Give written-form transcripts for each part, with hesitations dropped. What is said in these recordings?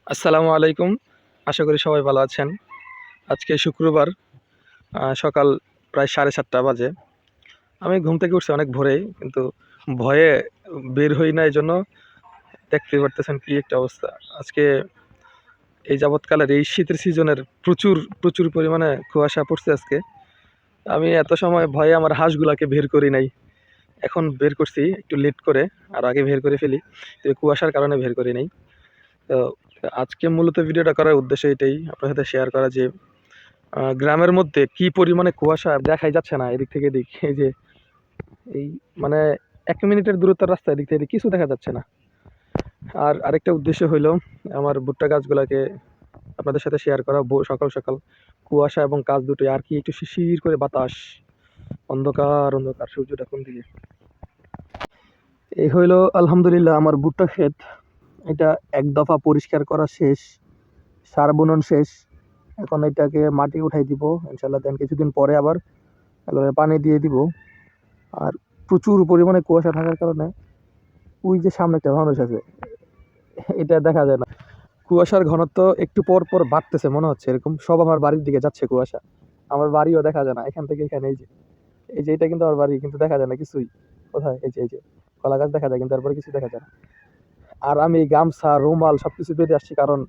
আসসালামু আলাইকুম। আশা করি সবাই ভালো আছেন। আজকে শুক্রবার, সকাল প্রায় 7:30 বাজে। আমি ঘুম থেকে উঠছি অনেক ভোরেই, কিন্তু ভয়ে বের হই না। এই জন্য দেখতে পারতেছেন কি একটা অবস্থা। আজকে এই যাবৎকালের এই শীতের সিজনের প্রচুর প্রচুর পরিমাণে কুয়াশা পড়ছে আজকে। আমি এত সময় ভয়ে আমার হাঁসগুলাকে বের করি নাই, এখন বের করছি একটু লেট করে। আর আগে বের করে ফেলি, তো এই কুয়াশার কারণে বের করি নাই। তো আজকে মূলত ভিডিওটা করার উদ্দেশ্য এটাই, আপনার সাথে শেয়ার করা যে গ্রামের মধ্যে কি পরিমাণে কুয়াশা দেখাই যাচ্ছে না। এদিক থেকে এদিক, এই যে এই মানে 1 মিনিটের দূরত্বের রাস্তা, এদিক থেকে এদিক কিছু দেখা যাচ্ছে না। আর আরেকটা উদ্দেশ্য হইলো আমার ভুট্টা গাছগুলাকে আপনাদের সাথে শেয়ার করা। সকাল সকাল কুয়াশা এবং কাজ দুটোই, আর কি একটু শিশির করে বাতাস, অন্ধকার অন্ধকার, সূর্যটা কোন দিকে। এই হইলো আলহামদুলিল্লাহ আমার ভুট্টা ক্ষেত। এটা এক দফা পরিষ্কার করা শেষ, সার বুনন শেষ। এখন এটাকে মাটি উঠাই দিব ইনশাল্লাহ, দেন কিছুদিন পরে আবার এগুলো পানি দিয়ে দিব। আর প্রচুর পরিমাণে কুয়াশা থাকার কারণে ওই যে সামনে একটা মানুষ আছে, এটা দেখা যায় না। কুয়াশার ঘনত্ব একটু পর পর বাড়তেছে মনে হচ্ছে, এরকম সব আমার বাড়ির দিকে যাচ্ছে কুয়াশা। আমার বাড়িও দেখা যায় না এখান থেকে এখানে। এই যে এটা কিন্তু আমার বাড়ি, কিন্তু দেখা যায় না কিছুই। কোথায়? এই যে কলা গাছ দেখা যায়, কিন্তু তারপরে কিছু দেখা যায় না। আর আমি গামছা রুমাল সবকিছু বেঁধে আসছি, কারণ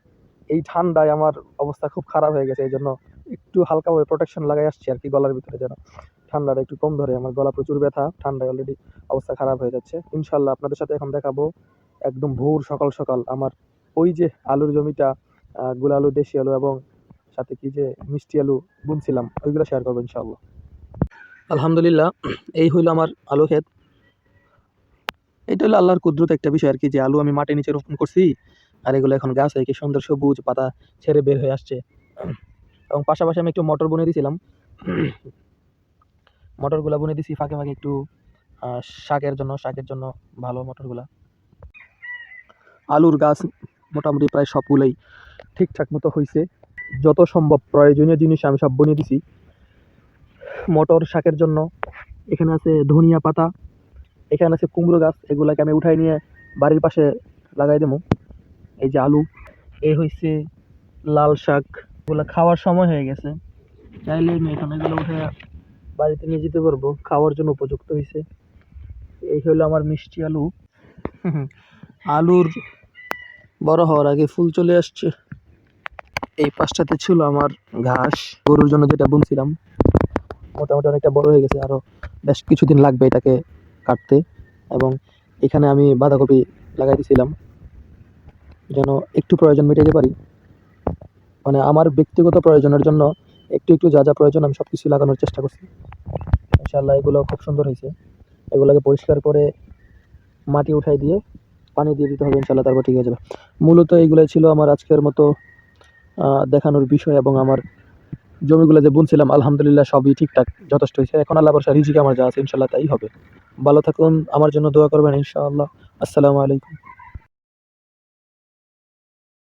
এই ঠান্ডায় আমার অবস্থা খুব খারাপ হয়ে গেছে। এই জন্য একটু হালকাভাবে প্রোটেকশন লাগাই আসছি আর কি গলার ভিতরে, যেন ঠান্ডাটা একটু কম ধরে। আমার গলা প্রচুর ব্যথা, ঠান্ডায় অলরেডি অবস্থা খারাপ হয়ে যাচ্ছে। ইনশাল্লাহ আপনাদের সাথে এখন দেখাবো একদম ভোর সকাল সকাল আমার ওই যে আলুর জমিটা, গুলা আলু, দেশি আলু এবং সাথে কি যে মিষ্টি আলু বুনছিলাম, ওইগুলো শেয়ার করবো ইনশাল্লাহ। আলহামদুলিল্লাহ, এই হইলো আমার আলু ক্ষেত। এটা হলো আল্লাহর কুদরত একটা বিষয় আর কি, যে আলু আমি মাটির নিচে রোপণ করছি, আর এগুলো এখন গাছ হয়ে কি সুন্দর সবুজ পাতা ছেড়ে বের হয়ে আসছে। এবং পাশাপাশি আমি একটু মটর বুনে দিয়েছিলাম, মটরগুলা বুনে দিছি ফাঁকে ফাঁকে একটু শাকের জন্য ভালো মটরগুলা। আলুর গাছ মোটামুটি প্রায় সবগুলোই ঠিকঠাক মতো হয়েছে। যত সম্ভব প্রয়োজনীয় জিনিস আমি সব বুনে দিছি মটর শাকের জন্য। এখানে আছে ধনিয়া পাতা, এখানে আছে কুমড়ো গাছ, এগুলাকে আমি উঠাই নিয়ে বাড়ির পাশে লাগাই দেবো। এই যে আলু, এই হয়েছে লাল শাক, এগুলো খাওয়ার সময় হয়ে গেছে, চাইলে আমি এখন এগুলো উঠে বাড়িতে নিয়ে যেতে পারবো, খাওয়ার জন্য উপযুক্ত হয়েছে। এই হলো আমার মিষ্টি আলু। আলুর বড় হওয়ার আগে ফুল চলে আসছে। এই পাশটাতে ছিল আমার ঘাস, গরুর জন্য যেটা বুনছিলাম, মোটামুটি অনেকটা বড় হয়ে গেছে, আরো বেশ কিছুদিন লাগবে এটাকে কাটতে। এবং এখানে আমি বাঁধাকপি লাগাই দিয়েছিলাম, যেন একটু প্রয়োজন মেটাতে পারি। মানে আমার ব্যক্তিগত প্রয়োজনের জন্য একটু একটু যা যা প্রয়োজন আমি সবকিছু লাগানোর চেষ্টা করছি। ইনশাআল্লাহ এগুলো খুব সুন্দর হয়েছে। এগুলোকে পরিষ্কার করে মাটি উঠাই দিয়ে পানি দিয়ে দিতে হবে ইনশাআল্লাহ, তারপর ঠিক হয়ে যাবে। মূলত এইগুলাই ছিল আমার আজকের মতো দেখানোর বিষয়। এবং আমার জমিগুলো যে বুনছিলাম আলহামদুলিল্লাহ সবই ঠিকঠাক যথেষ্ট হয়েছে। এখন আল্লাহ ভরসা, রিজিক আমার যা আছে ইনশাআল্লাহ তাই হবে। ভালো থাকুন, আমার জন্য দোয়া করবেন ইনশাআল্লাহ। আসসালামু আলাইকুম।